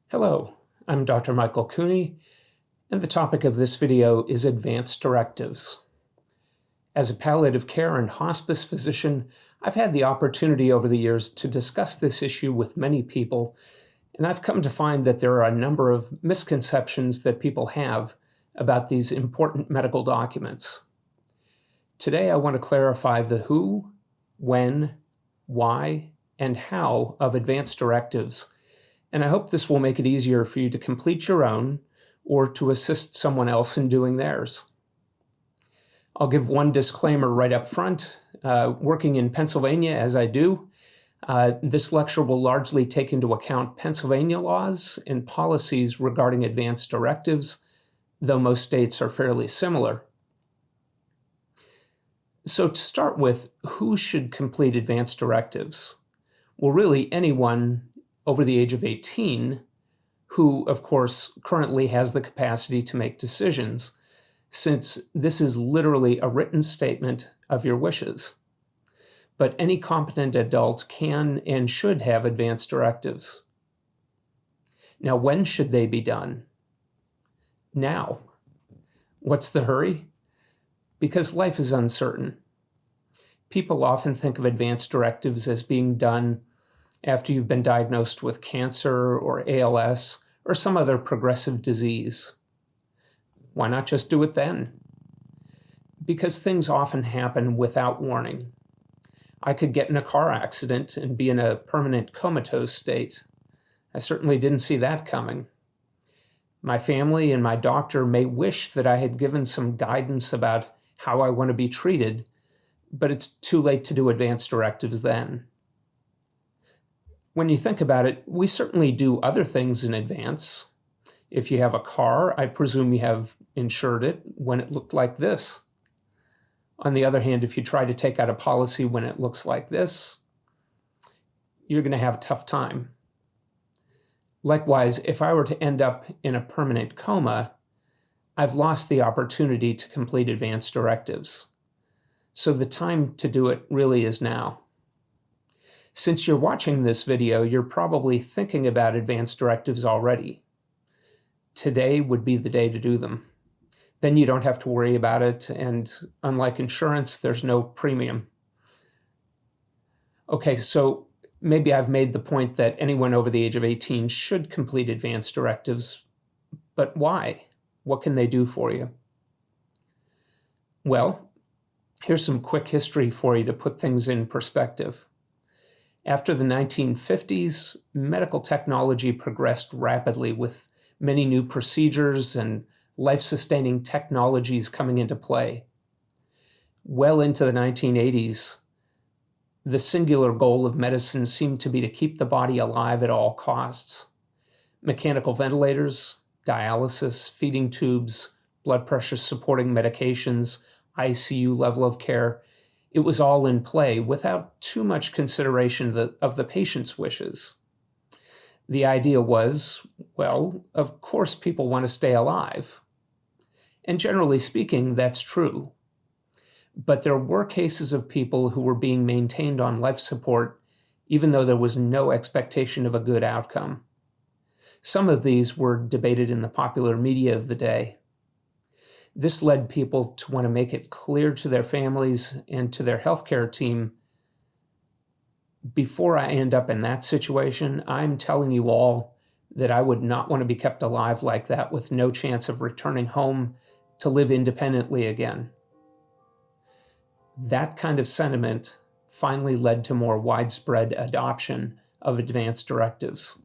Hello, I'm Dr. Michael Cooney, and the topic of this video is Advance Directives. As a palliative care and hospice physician, I've had the opportunity over the years to discuss this issue with many people, and I've come to find that there are a number of misconceptions that people have about these important medical documents. Today, I want to clarify the who, when, why, and how of Advance Directives, and I hope this will make it easier for you to complete your own or to assist someone else in doing theirs. I'll give one disclaimer right up front. Working in Pennsylvania as I do, this lecture will largely take into account Pennsylvania laws and policies regarding advance directives, though most states are fairly similar. So to start with, who should complete advance directives? Well, really anyone over the age of 18, who, of course, currently has the capacity to make decisions, since this is literally a written statement of your wishes. But any competent adult can and should have advance directives. Now, when should they be done? Now. What's the hurry? Because life is uncertain. People often think of advance directives as being done after you've been diagnosed with cancer or ALS or some other progressive disease. Why not just do it then? Because things often happen without warning. I could get in a car accident and be in a permanent comatose state. I certainly didn't see that coming. My family and my doctor may wish that I had given some guidance about how I want to be treated, but it's too late to do advance directives then. When you think about it, we certainly do other things in advance. If you have a car, I presume you have insured it when it looked like this. On the other hand, if you try to take out a policy when it looks like this, you're going to have a tough time. Likewise, if I were to end up in a permanent coma, I've lost the opportunity to complete advance directives. So the time to do it really is now. Since you're watching this video, you're probably thinking about advance directives already. Today would be the day to do them. Then you don't have to worry about it, and unlike insurance, there's no premium. Okay, so maybe I've made the point that anyone over the age of 18 should complete advance directives, but why? What can they do for you? Well, here's some quick history for you to put things in perspective. After the 1950s, medical technology progressed rapidly with many new procedures and life-sustaining technologies coming into play. Well into the 1980s, the singular goal of medicine seemed to be to keep the body alive at all costs. Mechanical ventilators, dialysis, feeding tubes, blood pressure supporting medications, ICU level of care, it was all in play without too much consideration of the patient's wishes. The idea was, well, of course people want to stay alive. And generally speaking, that's true. But there were cases of people who were being maintained on life support even though there was no expectation of a good outcome. Some of these were debated in the popular media of the day. This led people to want to make it clear to their families and to their healthcare team, before I end up in that situation, I'm telling you all that I would not want to be kept alive like that with no chance of returning home to live independently again. That kind of sentiment finally led to more widespread adoption of advance directives.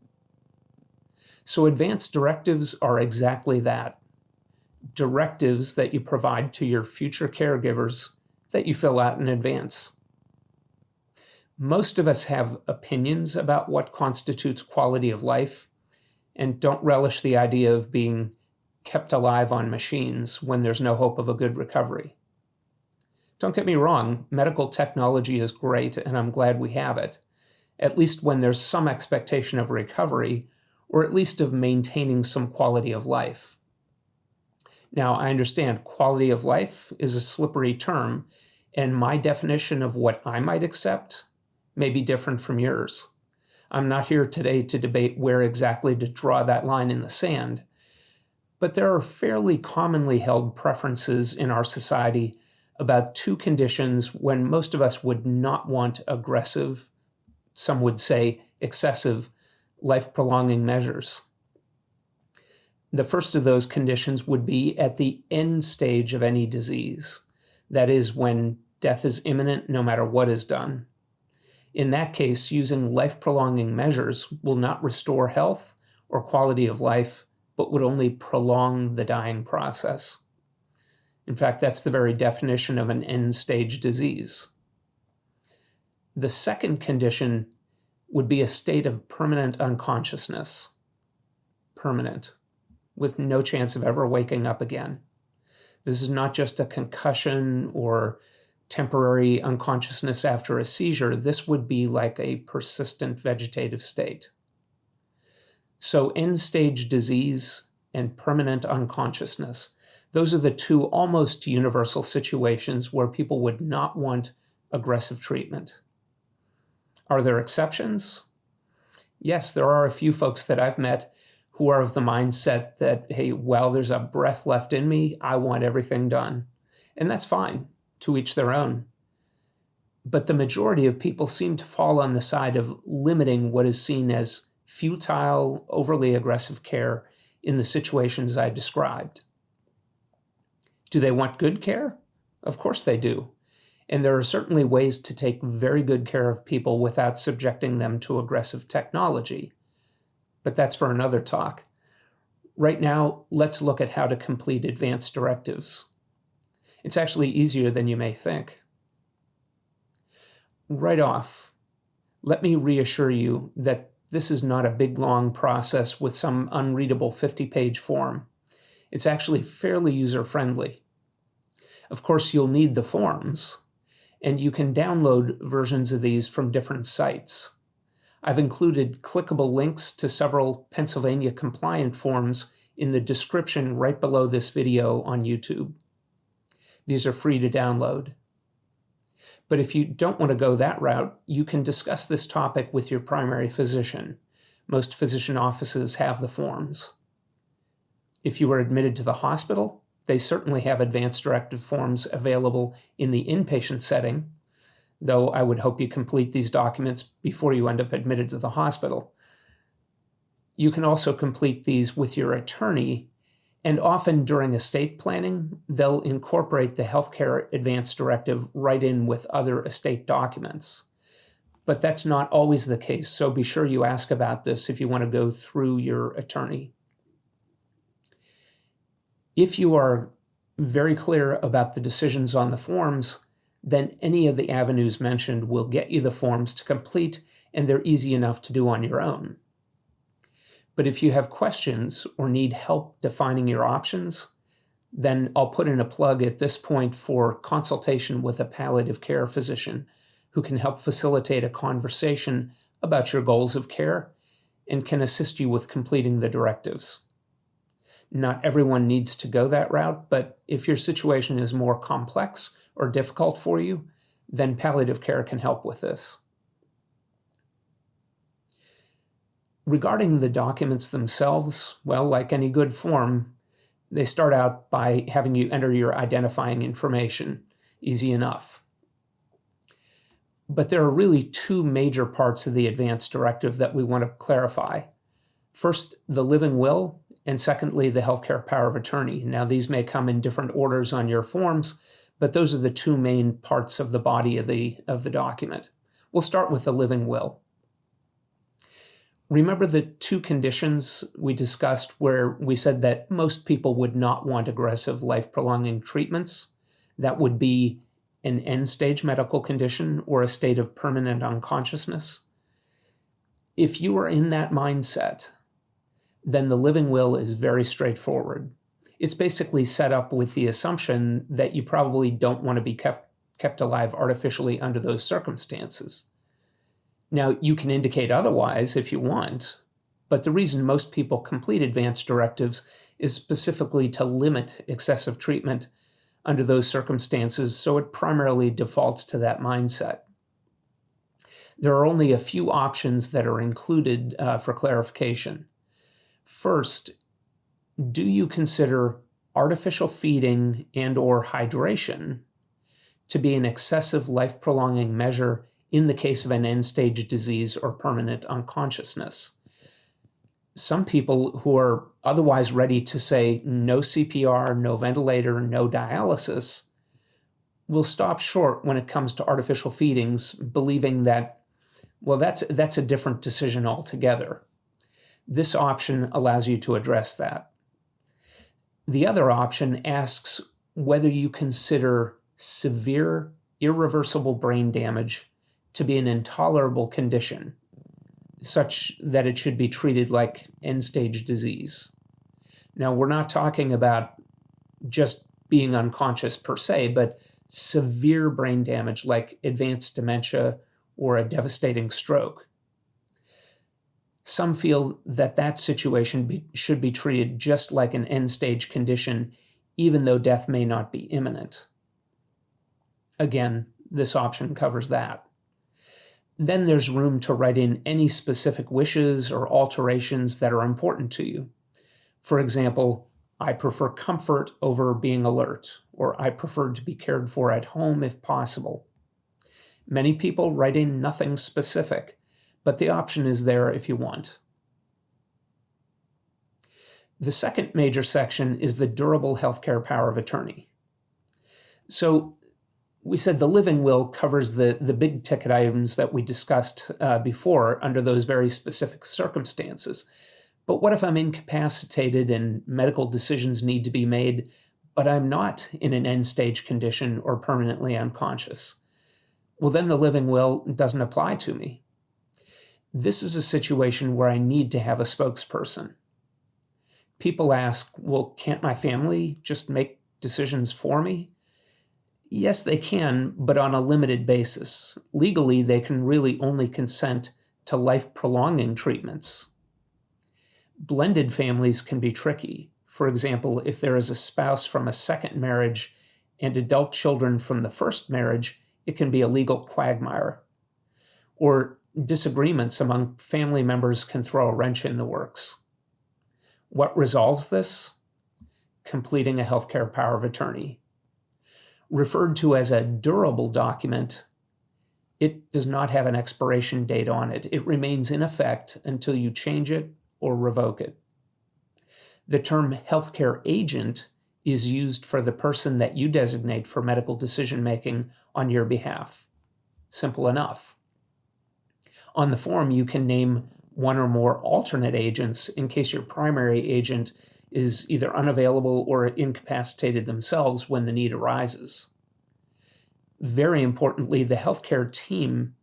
So advance directives are exactly that. Directives that you provide to your future caregivers that you fill out in advance. Most of us have opinions about what constitutes quality of life and don't relish the idea of being kept alive on machines when there's no hope of a good recovery. Don't get me wrong, medical technology is great and I'm glad we have it, at least when there's some expectation of recovery or at least of maintaining some quality of life. Now, I understand quality of life is a slippery term, and my definition of what I might accept may be different from yours. I'm not here today to debate where exactly to draw that line in the sand, but there are fairly commonly held preferences in our society about two conditions when most of us would not want aggressive, some would say excessive, life-prolonging measures. The first of those conditions would be at the end stage of any disease. That is, when death is imminent no matter what is done. In that case, using life-prolonging measures will not restore health or quality of life, but would only prolong the dying process. In fact, that's the very definition of an end-stage disease. The second condition would be a state of permanent unconsciousness. Permanent, with no chance of ever waking up again. This is not just a concussion or temporary unconsciousness after a seizure. This would be like a persistent vegetative state. So end-stage disease and permanent unconsciousness, those are the two almost universal situations where people would not want aggressive treatment. Are there exceptions? Yes, there are a few folks that I've met who are of the mindset that, hey, while there's a breath left in me, I want everything done. And that's fine, to each their own. But the majority of people seem to fall on the side of limiting what is seen as futile, overly aggressive care in the situations I described. Do they want good care? Of course they do. And there are certainly ways to take very good care of people without subjecting them to aggressive technology. But that's for another talk. Right now, let's look at how to complete advance directives. It's actually easier than you may think. Right off, let me reassure you that this is not a big, long process with some unreadable 50-page form. It's actually fairly user-friendly. Of course, you'll need the forms, and you can download versions of these from different sites. I've included clickable links to several Pennsylvania compliant forms in the description right below this video on YouTube. These are free to download. But if you don't want to go that route, you can discuss this topic with your primary physician. Most physician offices have the forms. If you are admitted to the hospital, they certainly have advance directive forms available in the inpatient setting, though I would hope you complete these documents before you end up admitted to the hospital. You can also complete these with your attorney, and often during estate planning, they'll incorporate the healthcare advance directive right in with other estate documents. But that's not always the case, so be sure you ask about this if you want to go through your attorney. If you are very clear about the decisions on the forms, then any of the avenues mentioned will get you the forms to complete, and they're easy enough to do on your own. But if you have questions or need help defining your options, then I'll put in a plug at this point for consultation with a palliative care physician who can help facilitate a conversation about your goals of care and can assist you with completing the directives. Not everyone needs to go that route, but if your situation is more complex or difficult for you, then palliative care can help with this. Regarding the documents themselves, well, like any good form, they start out by having you enter your identifying information. Easy enough. But there are really two major parts of the advance directive that we want to clarify. First, the living will, and secondly, the healthcare power of attorney. Now, these may come in different orders on your forms, but those are the two main parts of the body of the document. We'll start with the living will. Remember the two conditions we discussed where we said that most people would not want aggressive life-prolonging treatments? That would be an end-stage medical condition or a state of permanent unconsciousness. If you are in that mindset, then the living will is very straightforward. It's basically set up with the assumption that you probably don't want to be kept alive artificially under those circumstances. Now, you can indicate otherwise if you want, but the reason most people complete advance directives is specifically to limit excessive treatment under those circumstances, so it primarily defaults to that mindset. There are only a few options that are included for clarification. First, do you consider artificial feeding and/or hydration to be an excessive life-prolonging measure in the case of an end-stage disease or permanent unconsciousness? Some people who are otherwise ready to say no CPR, no ventilator, no dialysis will stop short when it comes to artificial feedings, believing that, well, that's a different decision altogether. This option allows you to address that. The other option asks whether you consider severe, irreversible brain damage to be an intolerable condition, such that it should be treated like end-stage disease. Now, we're not talking about just being unconscious per se, but severe brain damage like advanced dementia or a devastating stroke. Some feel that that situation should be treated just like an end-stage condition, even though death may not be imminent. Again, this option covers that. Then there's room to write in any specific wishes or alterations that are important to you. For example, I prefer comfort over being alert, or I prefer to be cared for at home if possible. Many people write in nothing specific, but the option is there if you want. The second major section is the durable healthcare power of attorney. So we said the living will covers the big ticket items that we discussed before under those very specific circumstances. But what if I'm incapacitated and medical decisions need to be made, but I'm not in an end-stage condition or permanently unconscious? Well, then the living will doesn't apply to me. This is a situation where I need to have a spokesperson. People ask, well, can't my family just make decisions for me? Yes, they can, but on a limited basis. Legally, they can really only consent to life-prolonging treatments. Blended families can be tricky. For example, if there is a spouse from a second marriage and adult children from the first marriage, it can be a legal quagmire. Or disagreements among family members can throw a wrench in the works. What resolves this? Completing a healthcare power of attorney. Referred to as a durable document, it does not have an expiration date on it. It remains in effect until you change it or revoke it. The term healthcare agent is used for the person that you designate for medical decision-making on your behalf. Simple enough. On the form, you can name one or more alternate agents in case your primary agent is either unavailable or incapacitated themselves when the need arises. Very importantly, the healthcare team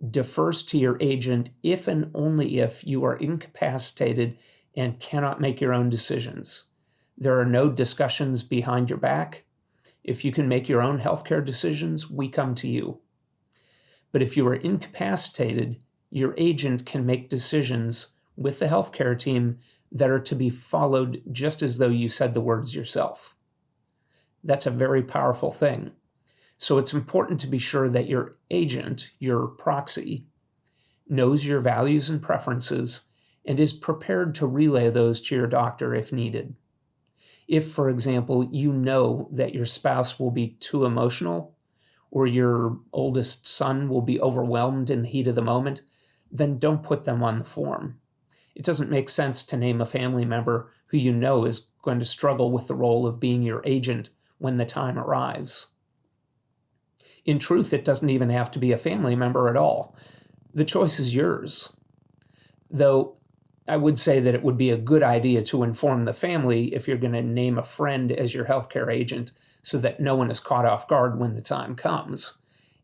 defers to your agent if and only if you are incapacitated and cannot make your own decisions. There are no discussions behind your back. If you can make your own healthcare decisions, we come to you. But if you are incapacitated, your agent can make decisions with the healthcare team that are to be followed just as though you said the words yourself. That's a very powerful thing. So it's important to be sure that your agent, your proxy, knows your values and preferences and is prepared to relay those to your doctor if needed. If, for example, you know that your spouse will be too emotional or your oldest son will be overwhelmed in the heat of the moment, then don't put them on the form. It doesn't make sense to name a family member who you know is going to struggle with the role of being your agent when the time arrives. In truth, it doesn't even have to be a family member at all. The choice is yours. Though I would say that it would be a good idea to inform the family if you're going to name a friend as your healthcare agent so that no one is caught off guard when the time comes.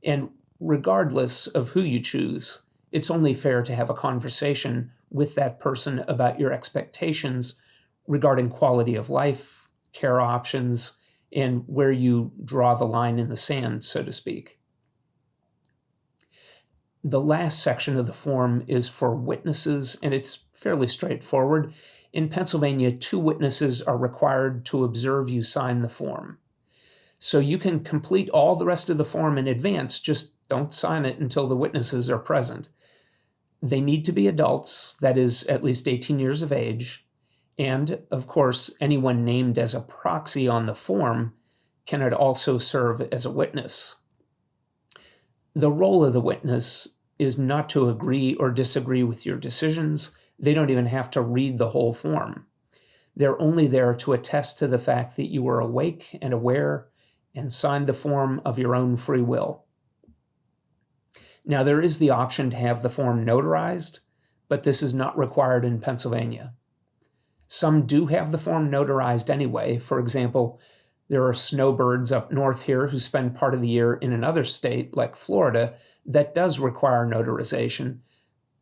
And regardless of who you choose, it's only fair to have a conversation with that person about your expectations regarding quality of life, care options, and where you draw the line in the sand, so to speak. The last section of the form is for witnesses, and it's fairly straightforward. In Pennsylvania, 2 witnesses are required to observe you sign the form. So you can complete all the rest of the form in advance, just don't sign it until the witnesses are present. They need to be adults, that is, at least 18 years of age, and, of course, anyone named as a proxy on the form can also serve as a witness. The role of the witness is not to agree or disagree with your decisions. They don't even have to read the whole form. They're only there to attest to the fact that you were awake and aware and signed the form of your own free will. Now, there is the option to have the form notarized, but this is not required in Pennsylvania. Some do have the form notarized anyway. For example, there are snowbirds up north here who spend part of the year in another state, like Florida, that does require notarization.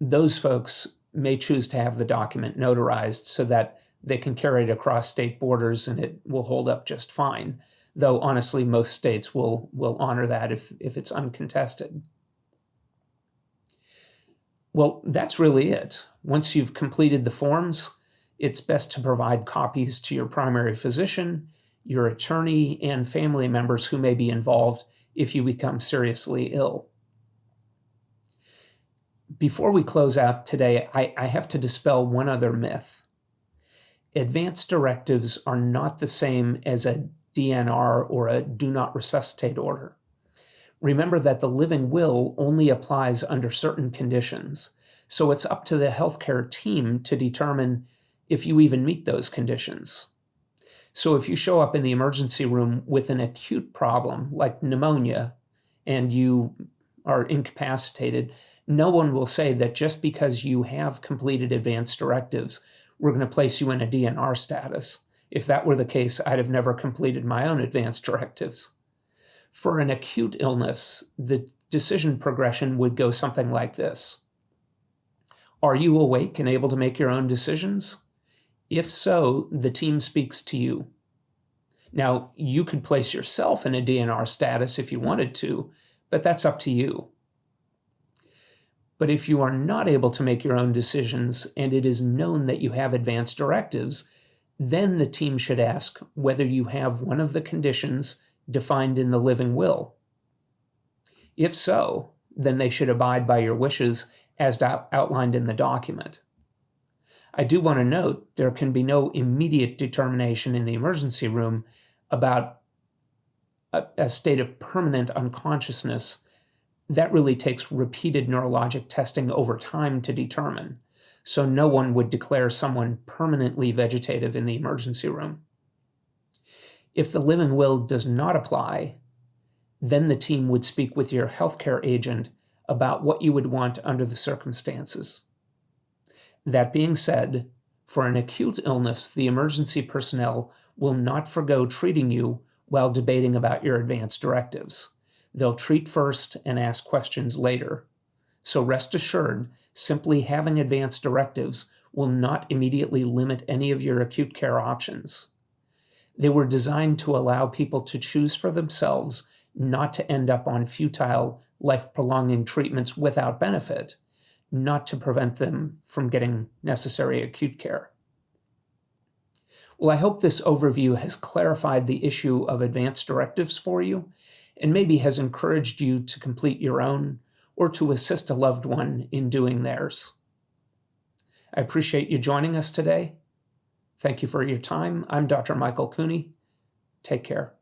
Those folks may choose to have the document notarized so that they can carry it across state borders and it will hold up just fine. Though, honestly, most states will honor that if it's uncontested. Well, that's really it. Once you've completed the forms, it's best to provide copies to your primary physician, your attorney, and family members who may be involved if you become seriously ill. Before we close out today, I have to dispel one other myth. Advance directives are not the same as a DNR or a do not resuscitate order. Remember that the living will only applies under certain conditions, so it's up to the healthcare team to determine if you even meet those conditions. So if you show up in the emergency room with an acute problem like pneumonia and you are incapacitated, no one will say that just because you have completed advance directives, we're going to place you in a DNR status. If that were the case, I'd have never completed my own advance directives. For an acute illness, the decision progression would go something like this. Are you awake and able to make your own decisions? If so, the team speaks to you. Now, you could place yourself in a DNR status if you wanted to, but that's up to you. But if you are not able to make your own decisions and it is known that you have advance directives, then the team should ask whether you have one of the conditions defined in the living will. If so, then they should abide by your wishes as outlined in the document. I do want to note there can be no immediate determination in the emergency room about a state of permanent unconsciousness. That really takes repeated neurologic testing over time to determine. So no one would declare someone permanently vegetative in the emergency room. If the living will does not apply, then the team would speak with your healthcare agent about what you would want under the circumstances. That being said, for an acute illness, the emergency personnel will not forgo treating you while debating about your advance directives. They'll treat first and ask questions later. So rest assured, simply having advance directives will not immediately limit any of your acute care options. They were designed to allow people to choose for themselves, not to end up on futile, life-prolonging treatments without benefit, not to prevent them from getting necessary acute care. Well, I hope this overview has clarified the issue of advance directives for you, and maybe has encouraged you to complete your own or to assist a loved one in doing theirs. I appreciate you joining us today. Thank you for your time. I'm Dr. Michael Cooney. Take care.